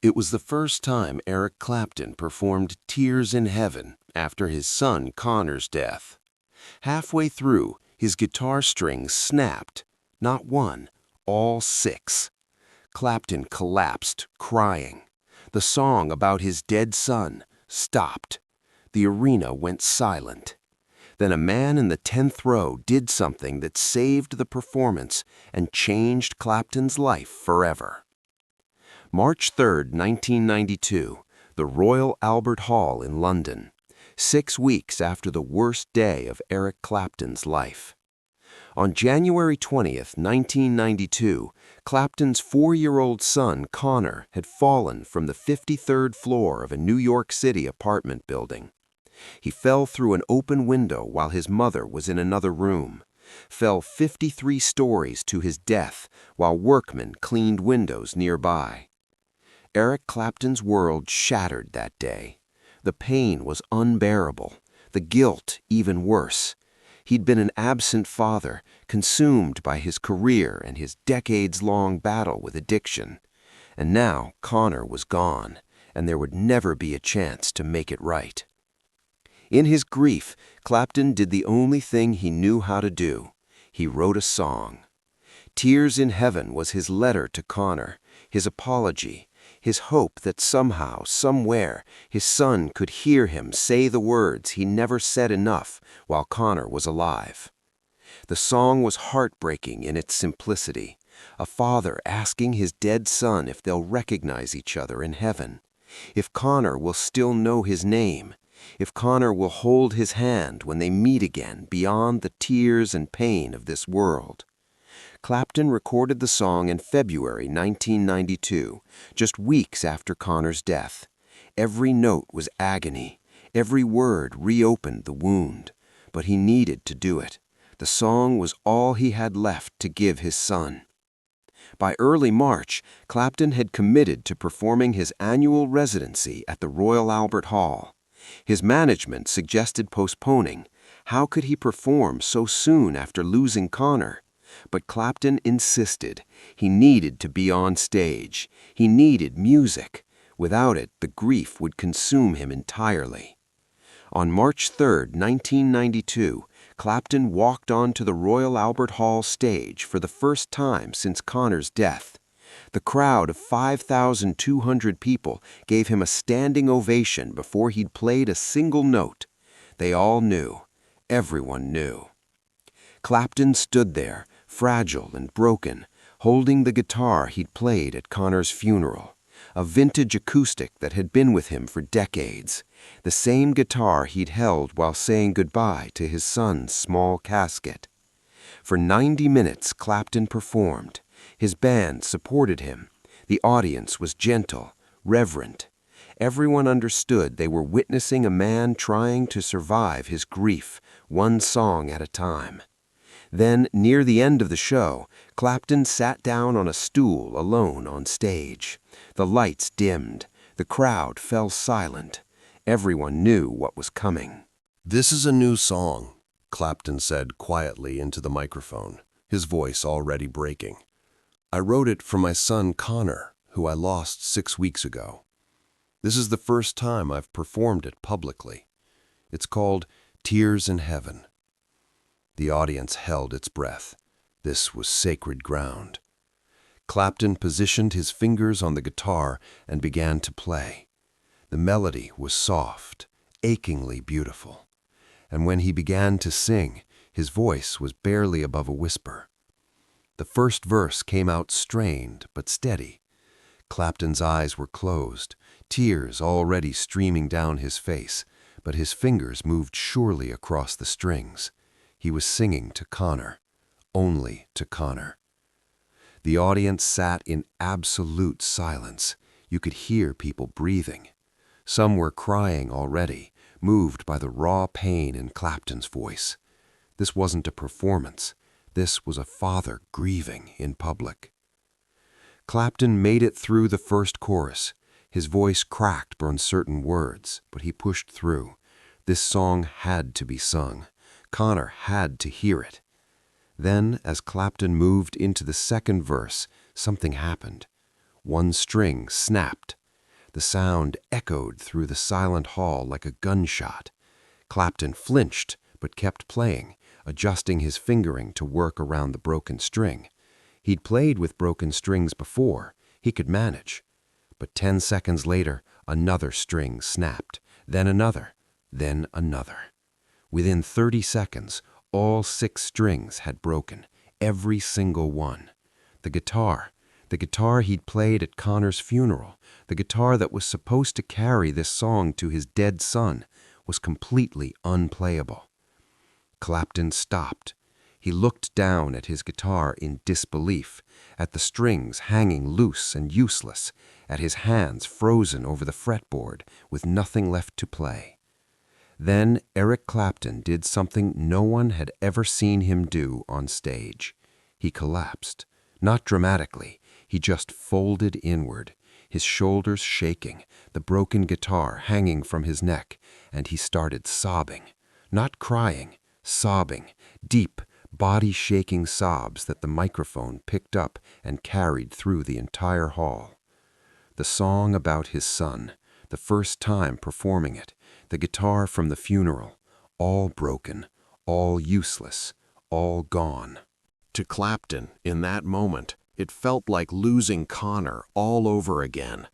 It was the first time Eric Clapton performed Tears in Heaven after his son Conor's death. Halfway through, his guitar strings snapped. Not one, all six. Clapton collapsed, crying. The song about his dead son stopped. The arena went silent. Then a man in the 10th row did something that saved the performance and changed Clapton's life forever. March 3, 1992, the Royal Albert Hall in London, 6 weeks after the worst day of Eric Clapton's life. On January 20, 1992, Clapton's 4-year-old son, Conor, had fallen from the 53rd floor of a New York City apartment building. He fell through an open window while his mother was in another room, fell 53 stories to his death while workmen cleaned windows nearby. Eric Clapton's world shattered that day. The pain was unbearable, the guilt even worse. He'd been an absent father, consumed by his career and his decades-long battle with addiction. And now Conor was gone, and there would never be a chance to make it right. In his grief, Clapton did the only thing he knew how to do. He wrote a song. Tears in Heaven was his letter to Conor, his apology, his hope that somehow, somewhere, his son could hear him say the words he never said enough while Conor was alive. The song was heartbreaking in its simplicity, a father asking his dead son if they'll recognize each other in heaven, if Conor will still know his name, if Conor will hold his hand when they meet again beyond the tears and pain of this world. Clapton recorded the song in February 1992, just weeks after Conor's death. Every note was agony. Every word reopened the wound. But he needed to do it. The song was all he had left to give his son. By early March, Clapton had committed to performing his annual residency at the Royal Albert Hall. His management suggested postponing. How could he perform so soon after losing Conor? But Clapton insisted. He needed to be on stage. He needed music. Without it, the grief would consume him entirely. On March 3, 1992, Clapton walked onto the Royal Albert Hall stage for the first time since Conor's death. The crowd of 5,200 people gave him a standing ovation before he'd played a single note. They all knew. Everyone knew. Clapton stood there, fragile and broken, holding the guitar he'd played at Conor's funeral, a vintage acoustic that had been with him for decades, the same guitar he'd held while saying goodbye to his son's small casket. For 90 minutes, Clapton performed. His band supported him. The audience was gentle, reverent. Everyone understood they were witnessing a man trying to survive his grief, one song at a time. Then, near the end of the show, Clapton sat down on a stool alone on stage. The lights dimmed. The crowd fell silent. Everyone knew what was coming. "This is a new song," Clapton said quietly into the microphone, his voice already breaking. "I wrote it for my son Conor, who I lost 6 weeks ago. This is the first time I've performed it publicly. It's called Tears in Heaven." The audience held its breath. This was sacred ground. Clapton positioned his fingers on the guitar and began to play. The melody was soft, achingly beautiful. And when he began to sing, his voice was barely above a whisper. The first verse came out strained but steady. Clapton's eyes were closed, tears already streaming down his face, but his fingers moved surely across the strings. He was singing to Conor, only to Conor. The audience sat in absolute silence. You could hear people breathing. Some were crying already, moved by the raw pain in Clapton's voice. This wasn't a performance. This was a father grieving in public. Clapton made it through the first chorus. His voice cracked on certain words, but he pushed through. This song had to be sung. Conor had to hear it. Then, as Clapton moved into the second verse, something happened. One string snapped, The sound echoed through the silent hall like a gunshot. Clapton flinched, but kept playing, adjusting his fingering to work around the broken string. He'd played with broken strings before. He could manage. But 10 seconds later, another string snapped, then another, then another. Within 30 seconds, all 6 strings had broken, every single one. The guitar he'd played at Conor's funeral, the guitar that was supposed to carry this song to his dead son, was completely unplayable. Clapton stopped. He looked down at his guitar in disbelief, at the strings hanging loose and useless, at his hands frozen over the fretboard with nothing left to play. Then Eric Clapton did something no one had ever seen him do on stage. He collapsed. Not dramatically, he just folded inward, his shoulders shaking, the broken guitar hanging from his neck, and he started sobbing. Not crying, sobbing, deep, body-shaking sobs that the microphone picked up and carried through the entire hall. The song about his son, the first time performing it, the guitar from the funeral, all broken, all useless, all gone. To Clapton, in that moment, it felt like losing Conor all over again.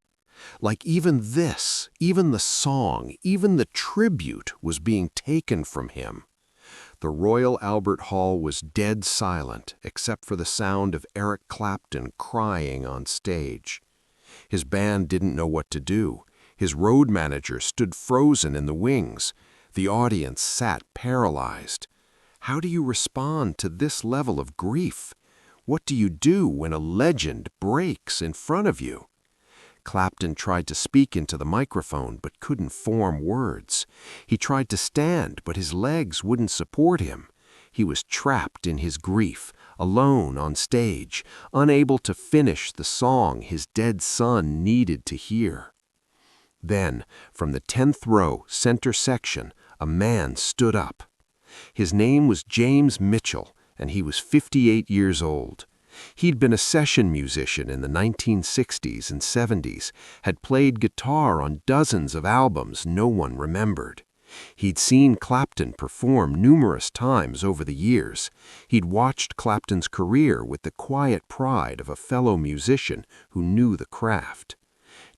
Like even this, even the song, even the tribute was being taken from him. The Royal Albert Hall was dead silent except for the sound of Eric Clapton crying on stage. His band didn't know what to do. His road manager stood frozen in the wings. The audience sat paralyzed. How do you respond to this level of grief? What do you do when a legend breaks in front of you? Clapton tried to speak into the microphone but couldn't form words. He tried to stand, but his legs wouldn't support him. He was trapped in his grief, alone on stage, unable to finish the song his dead son needed to hear. Then, from the 10th row, center section, a man stood up. His name was James Mitchell, and he was 58 years old. He'd been a session musician in the 1960s and 70s, had played guitar on dozens of albums no one remembered. He'd seen Clapton perform numerous times over the years. He'd watched Clapton's career with the quiet pride of a fellow musician who knew the craft.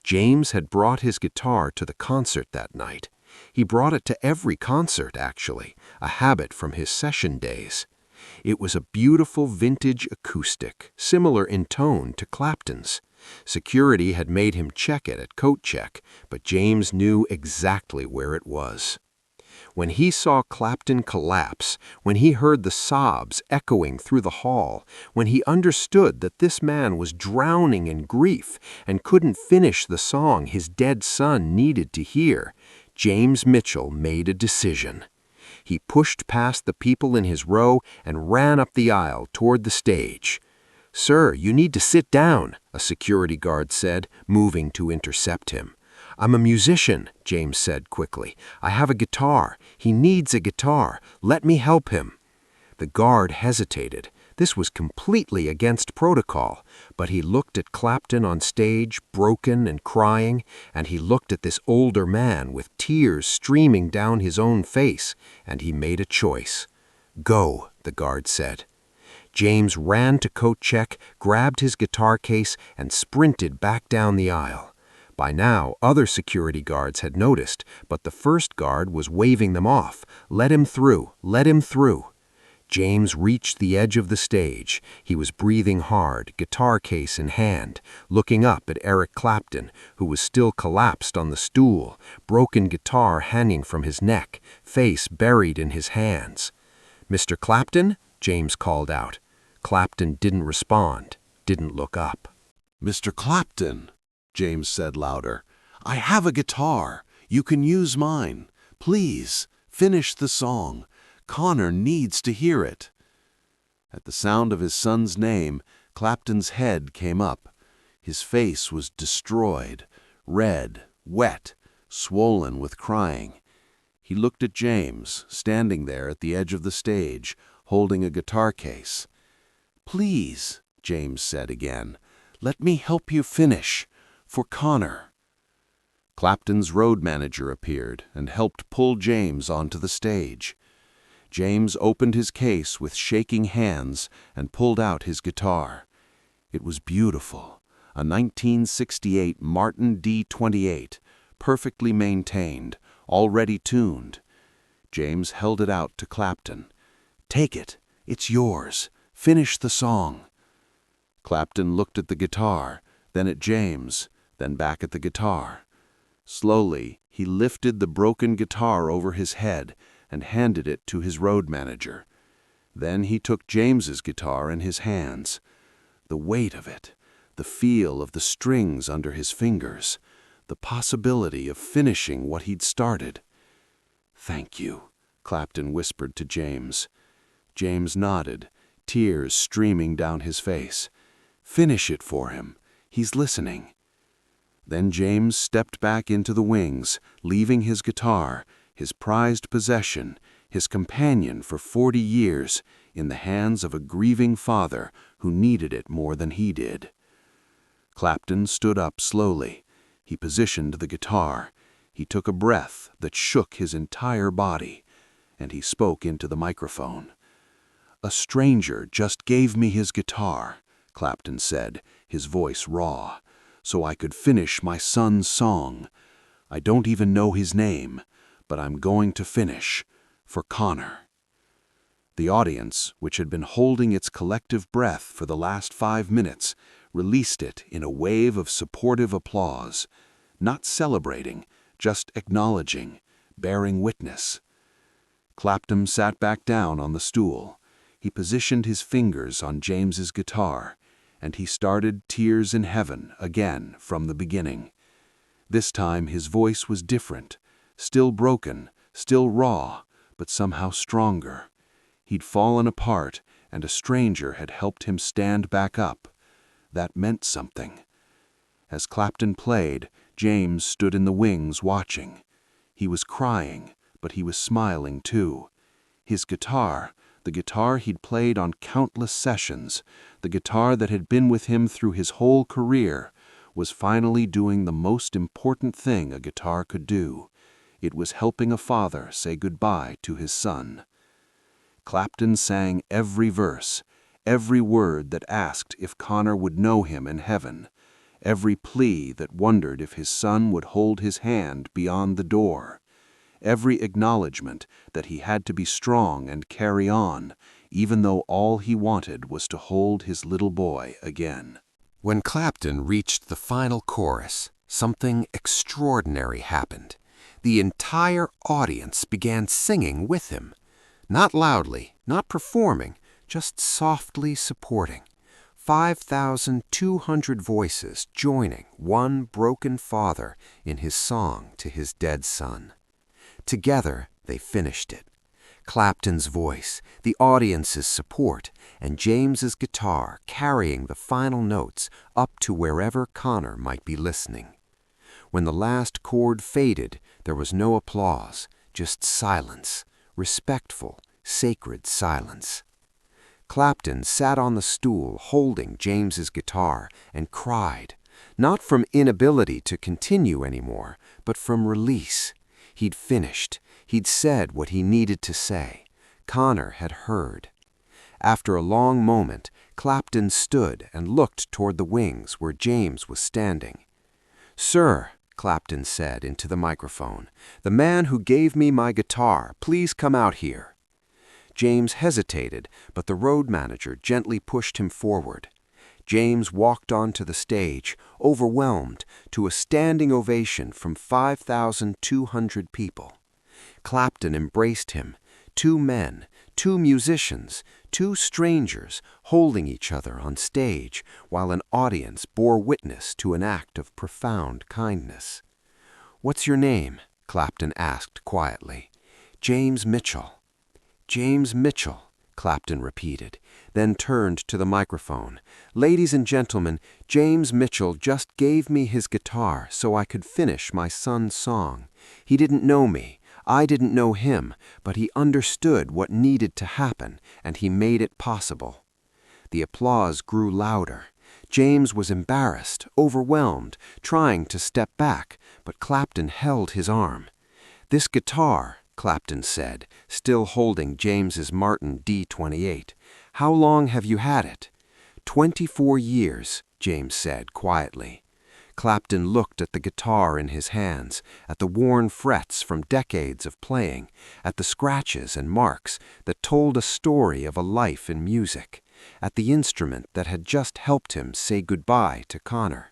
James had brought his guitar to the concert that night. He brought it to every concert, actually, a habit from his session days. It was a beautiful vintage acoustic, similar in tone to Clapton's. Security had made him check it at coat check, but James knew exactly where it was. When he saw Clapton collapse, when he heard the sobs echoing through the hall, when he understood that this man was drowning in grief and couldn't finish the song his dead son needed to hear, James Mitchell made a decision. He pushed past the people in his row and ran up the aisle toward the stage. "Sir, you need to sit down," a security guard said, moving to intercept him. "I'm a musician," James said quickly. "I have a guitar. He needs a guitar. Let me help him." The guard hesitated. This was completely against protocol, but he looked at Clapton on stage, broken and crying, and he looked at this older man with tears streaming down his own face, and he made a choice. "Go," the guard said. James ran to coat check, grabbed his guitar case, and sprinted back down the aisle. By now, other security guards had noticed, but the first guard was waving them off. "Let him through, let him through." James reached the edge of the stage. He was breathing hard, guitar case in hand, looking up at Eric Clapton, who was still collapsed on the stool, broken guitar hanging from his neck, face buried in his hands. "Mr. Clapton?" James called out. Clapton didn't respond, didn't look up. "Mr. Clapton," James said louder, "I have a guitar. You can use mine. Please, finish the song. Conor needs to hear it." At the sound of his son's name, Clapton's head came up. His face was destroyed, red, wet, swollen with crying. He looked at James, standing there at the edge of the stage, holding a guitar case. "Please," James said again, "let me help you finish. For Conor." Clapton's road manager appeared and helped pull James onto the stage. James opened his case with shaking hands and pulled out his guitar. It was beautiful, a 1968 Martin D28, perfectly maintained, already tuned. James held it out to Clapton. "Take it. It's yours. Finish the song." Clapton looked at the guitar, then at James, then back at the guitar. Slowly, he lifted the broken guitar over his head and handed it to his road manager. Then he took James's guitar in his hands. The weight of it, the feel of the strings under his fingers, the possibility of finishing what he'd started. "Thank you," Clapton whispered to James. James nodded, tears streaming down his face. "Finish it for him. He's listening." Then James stepped back into the wings, leaving his guitar, his prized possession, his companion for 40 years, in the hands of a grieving father who needed it more than he did. Clapton stood up slowly. He positioned the guitar. He took a breath that shook his entire body, and he spoke into the microphone. "A stranger just gave me his guitar," Clapton said, his voice raw, "so I could finish my son's song. I don't even know his name, but I'm going to finish, for Conor." The audience, which had been holding its collective breath for the last 5 minutes, released it in a wave of supportive applause, not celebrating, just acknowledging, bearing witness. Clapton sat back down on the stool. He positioned his fingers on James's guitar, and he started Tears in Heaven again from the beginning. This time his voice was different, still broken, still raw, but somehow stronger. He'd fallen apart, and a stranger had helped him stand back up. That meant something. As Clapton played, James stood in the wings watching. He was crying, but he was smiling too. His guitar, the guitar he'd played on countless sessions, the guitar that had been with him through his whole career, was finally doing the most important thing a guitar could do. It was helping a father say goodbye to his son. Clapton sang every verse, every word that asked if Conor would know him in heaven, every plea that wondered if his son would hold his hand beyond the door, every acknowledgement that he had to be strong and carry on, even though all he wanted was to hold his little boy again. When Clapton reached the final chorus, something extraordinary happened. The entire audience began singing with him. Not loudly, not performing, just softly supporting. 5,200 voices joining one broken father in his song to his dead son. Together, they finished it. Clapton's voice, the audience's support, and James's guitar carrying the final notes up to wherever Conor might be listening. When the last chord faded, there was no applause, just silence, respectful, sacred silence. Clapton sat on the stool holding James's guitar and cried, not from inability to continue anymore, but from release. He'd finished. He'd said what he needed to say. Conor had heard. After a long moment, Clapton stood and looked toward the wings where James was standing. "Sir," Clapton said into the microphone, "the man who gave me my guitar, please come out here." James hesitated, but the road manager gently pushed him forward. James walked onto the stage, overwhelmed, to a standing ovation from 5,200 people. Clapton embraced him, 2 men, 2 musicians, 2 strangers holding each other on stage while an audience bore witness to an act of profound kindness. "What's your name?" Clapton asked quietly. "James Mitchell." "James Mitchell," Clapton repeated, then turned to the microphone. "Ladies and gentlemen, James Mitchell just gave me his guitar so I could finish my son's song. He didn't know me. I didn't know him, but he understood what needed to happen, and he made it possible." The applause grew louder. James was embarrassed, overwhelmed, trying to step back, but Clapton held his arm. "This guitar," Clapton said, still holding James's Martin D28. "How long have you had it?" 24 years, James said quietly. Clapton looked at the guitar in his hands, at the worn frets from decades of playing, at the scratches and marks that told a story of a life in music, at the instrument that had just helped him say goodbye to Conor.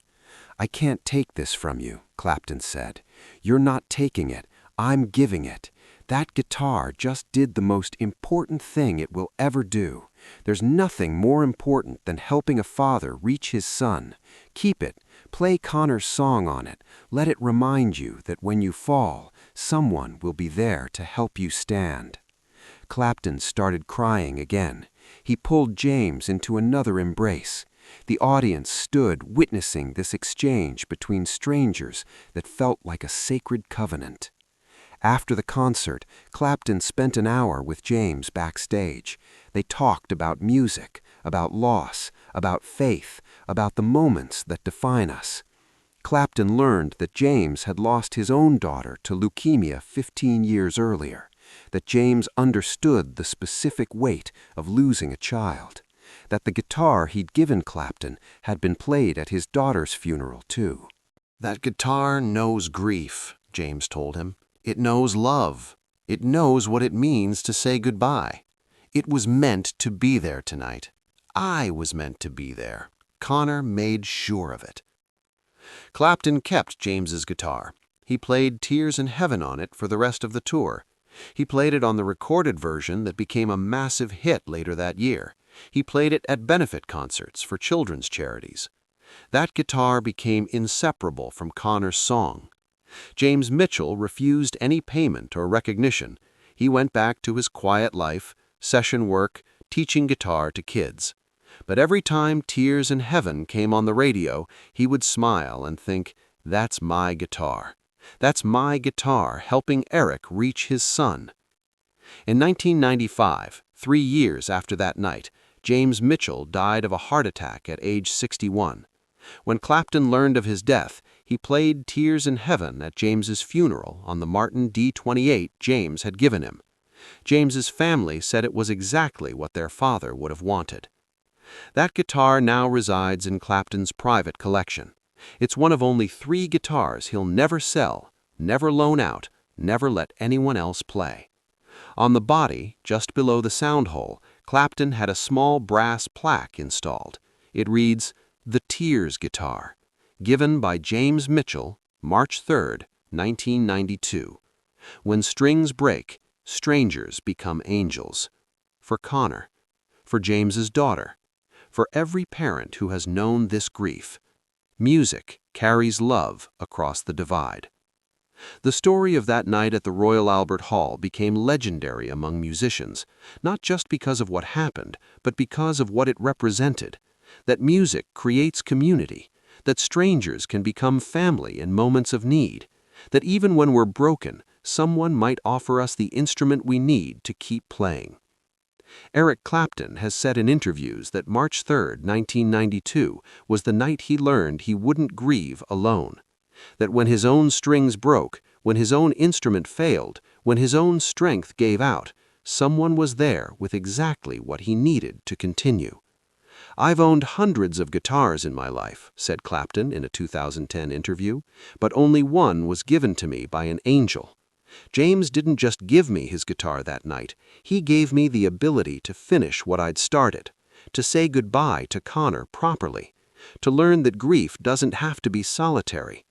"I can't take this from you," Clapton said. "You're not taking it. I'm giving it. That guitar just did the most important thing it will ever do. There's nothing more important than helping a father reach his son. Keep it. Play Conor's song on it. Let it remind you that when you fall, someone will be there to help you stand." Clapton started crying again. He pulled James into another embrace. The audience stood witnessing this exchange between strangers that felt like a sacred covenant. After the concert, Clapton spent an hour with James backstage. They talked about music, about loss, about faith, about the moments that define us. Clapton learned that James had lost his own daughter to leukemia 15 years earlier, that James understood the specific weight of losing a child, that the guitar he'd given Clapton had been played at his daughter's funeral too. "That guitar knows grief," James told him. "It knows love. It knows what it means to say goodbye. It was meant to be there tonight. I was meant to be there. Conor made sure of it." Clapton kept James's guitar. He played Tears in Heaven on it for the rest of the tour. He played it on the recorded version that became a massive hit later that year. He played it at benefit concerts for children's charities. That guitar became inseparable from Conor's song. James Mitchell refused any payment or recognition. He went back to his quiet life, session work, teaching guitar to kids. But every time Tears in Heaven came on the radio, he would smile and think, "That's my guitar. That's my guitar helping Eric reach his son." In 1995, 3 years after that night, James Mitchell died of a heart attack at age 61. When Clapton learned of his death, he played Tears in Heaven at James's funeral on the Martin D28 James had given him. James's family said it was exactly what their father would have wanted. That guitar now resides in Clapton's private collection. It's one of only 3 guitars he'll never sell, never loan out, never let anyone else play. On the body, just below the sound hole, Clapton had a small brass plaque installed. It reads, "The Tears Guitar, given by James Mitchell, March 3, 1992. When strings break, strangers become angels." For Conor, for James's daughter, for every parent who has known this grief. Music carries love across the divide. The story of that night at the Royal Albert Hall became legendary among musicians, not just because of what happened, but because of what it represented. That music creates community, that strangers can become family in moments of need, that even when we're broken, someone might offer us the instrument we need to keep playing. Eric Clapton has said in interviews that March 3, 1992 was the night he learned he wouldn't grieve alone. That when his own strings broke, when his own instrument failed, when his own strength gave out, someone was there with exactly what he needed to continue. "I've owned hundreds of guitars in my life," said Clapton in a 2010 interview, "but only one was given to me by an angel. James didn't just give me his guitar that night, he gave me the ability to finish what I'd started, to say goodbye to Conor properly, to learn that grief doesn't have to be solitary.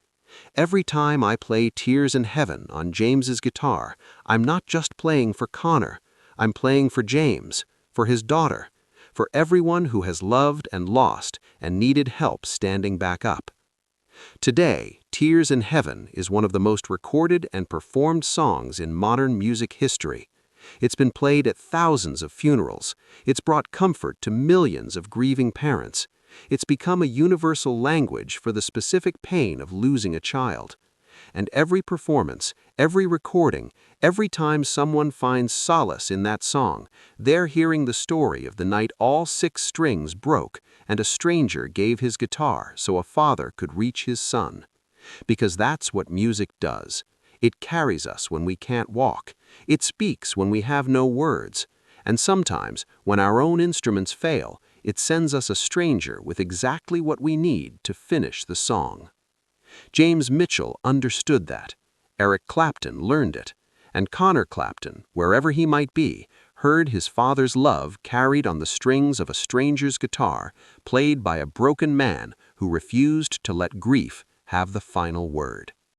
Every time I play Tears in Heaven on James's guitar, I'm not just playing for Conor, I'm playing for James, for his daughter, for everyone who has loved and lost and needed help standing back up." Today, Tears in Heaven is one of the most recorded and performed songs in modern music history. It's been played at thousands of funerals. It's brought comfort to millions of grieving parents. It's become a universal language for the specific pain of losing a child. And every performance, every recording, every time someone finds solace in that song, they're hearing the story of the night all 6 strings broke and a stranger gave his guitar so a father could reach his son. Because that's what music does. It carries us when we can't walk. It speaks when we have no words. And sometimes, when our own instruments fail, it sends us a stranger with exactly what we need to finish the song. James Mitchell understood that. Eric Clapton learned it. And Conor Clapton, wherever he might be, heard his father's love carried on the strings of a stranger's guitar, played by a broken man who refused to let grief have the final word.